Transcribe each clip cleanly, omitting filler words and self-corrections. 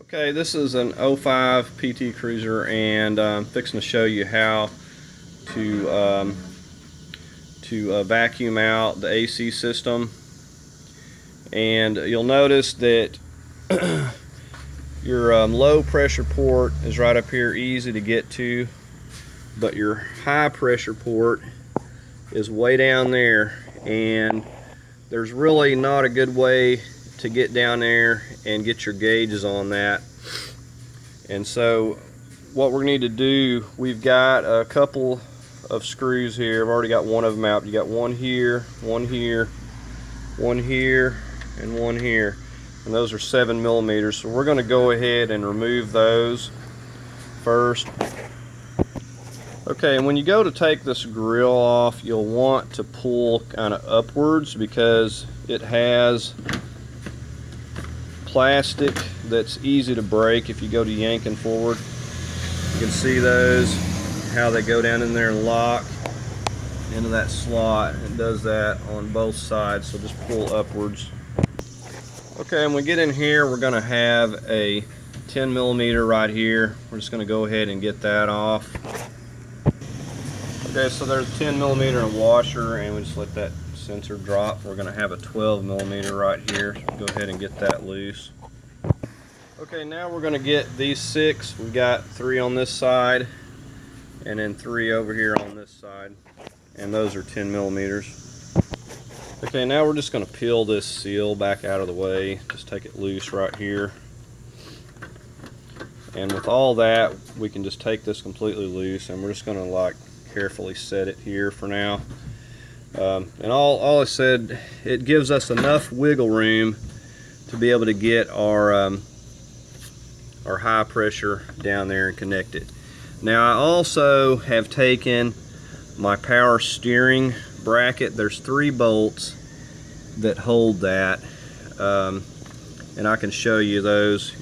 Okay, this is an '05 PT Cruiser, and I'm fixing to show you how to vacuum out the AC system. And you'll notice that your low pressure port is right up here, easy to get to, but your high pressure port is way down there, and there's really not a good way to get down there and get your gauges on that. And so what we need to do, we've got a couple of screws here. I've already got one of them out. You got one here, one here, one here, and one here, and those are 7mm. So we're going to go ahead and remove those first. Okay, and when you go to take this grill off, you'll want to pull kind of upwards because it has plastic that's easy to break if you go to yanking forward. You can see those, how they go down in there and lock into that slot. It does that on both sides, so just pull upwards. Okay, when we get in here, we're going to have a 10mm right here. We're just going to go ahead and get that off. Okay, so there's a 10mm washer, and we just let that sensor drop. We're going to have a 12mm right here. So go ahead and get that loose. Okay, now we're going to get these 6. We've got 3 on this side, and then 3 over here on this side, and those are 10mm. Okay, now we're just going to peel this seal back out of the way. Just take it loose right here. And with all that, we can just take this completely loose, and we're just going to carefully set it here for now. And all I said, it gives us enough wiggle room to be able to get our high pressure down there and connect it. Now, I also have taken my power steering bracket. There's 3 bolts that hold that, and I can show you those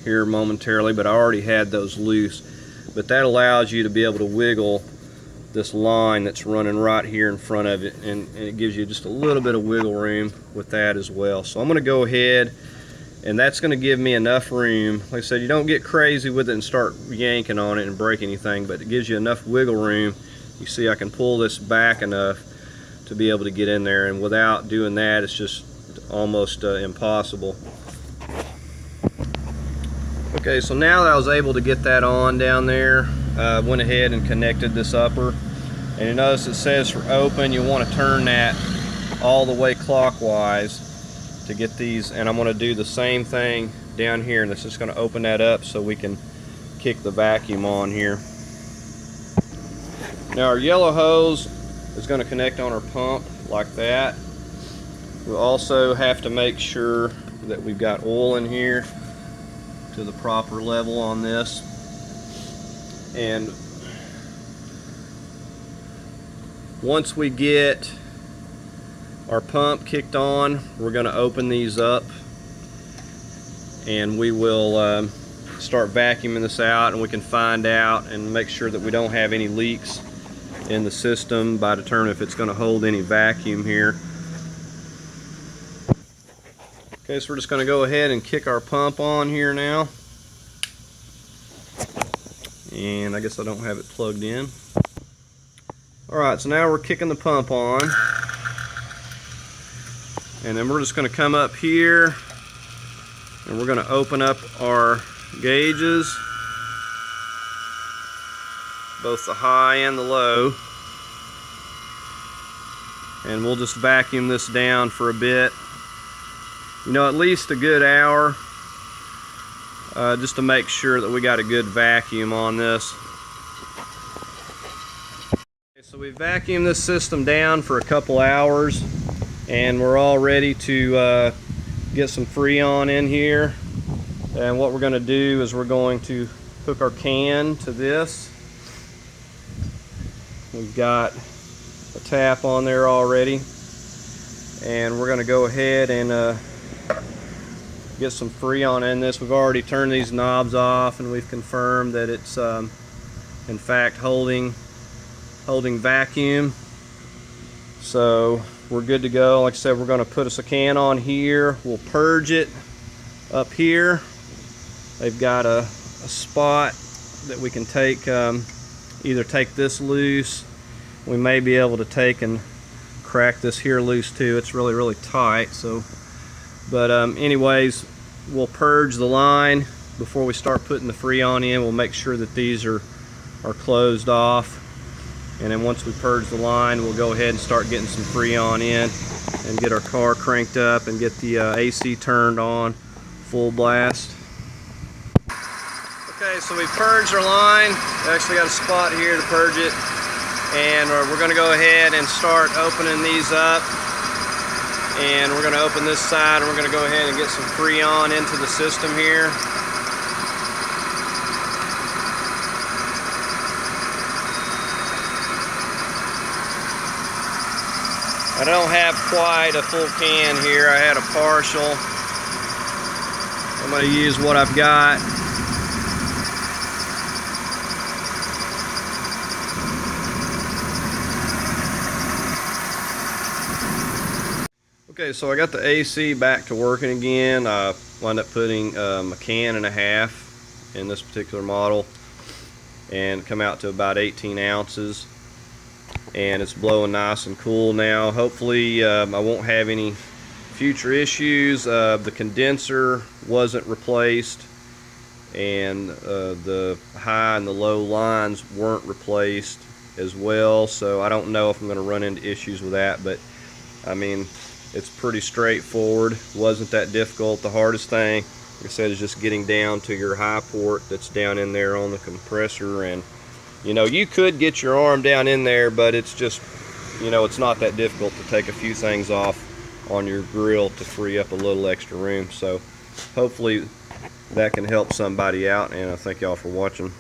here momentarily, but I already had those loose. But that allows you to be able to wiggle this line that's running right here in front of it, and it gives you just a little bit of wiggle room with that as well. So I'm going to go ahead, and that's going to give me enough room. Like I said, you don't get crazy with it and start yanking on it and break anything, but it gives you enough wiggle room. You see I can pull this back enough to be able to get in there, and without doing that, it's just almost impossible. Okay, so now that I was able to get that on down there, I went ahead and connected this upper. And you notice it says for open, you want to turn that all the way clockwise to get these. And I'm going to do the same thing down here, and it's just going to open that up so we can kick the vacuum on here. Now our yellow hose is going to connect on our pump like that. We'll also have to make sure that we've got oil in here to the proper level on this. And once we get our pump kicked on, we're going to open these up, and we will start vacuuming this out, and we can find out and make sure that we don't have any leaks in the system by determining if it's going to hold any vacuum here. Okay, so we're just going to go ahead and kick our pump on here now. And I guess I don't have it plugged in. Alright, so now we're kicking the pump on. And then we're just going to come up here, and we're going to open up our gauges, both the high and the low. And we'll just vacuum this down for a bit. You know, at least a good hour, just to make sure that we got a good vacuum on this. Okay, so we vacuumed this system down for a couple hours, and we're all ready to get some Freon in here. And what we're going to do is we're going to hook our can to this. We've got a tap on there already, and we're going to go ahead and get some Freon in this. We've already turned these knobs off, and we've confirmed that it's in fact holding vacuum. So we're good to go. Like I said, we're going to put us a can on here. We'll purge it up here they've got a spot that we can take, either take this loose. We may be able to take and crack this here loose too. It's really tight. So, but anyways, we'll purge the line before we start putting the Freon in. We'll make sure that these are closed off, and then once we purge the line, we'll go ahead and start getting some Freon in and get our car cranked up and get the AC turned on full blast. Okay, so we purged our line. We actually got a spot here to purge it, and we're going to go ahead and start opening these up. And we're going to open this side, and we're going to go ahead and get some Freon into the system here. I don't have quite a full can here. I had a partial. I'm going to use what I've got. Okay, so I got the AC back to working again. I wound up putting a can and a half in this particular model, and come out to about 18 ounces. And it's blowing nice and cool now. Hopefully I won't have any future issues. The condenser wasn't replaced, and the high and the low lines weren't replaced as well, so I don't know if I'm going to run into issues with that. But I mean, it's pretty straightforward. Wasn't that difficult. The hardest thing, like I said, is just getting down to your high port that's down in there on the compressor. And you know, you could get your arm down in there, but it's just, you know, it's not that difficult to take a few things off on your grill to free up a little extra room. So hopefully that can help somebody out, and I thank y'all for watching.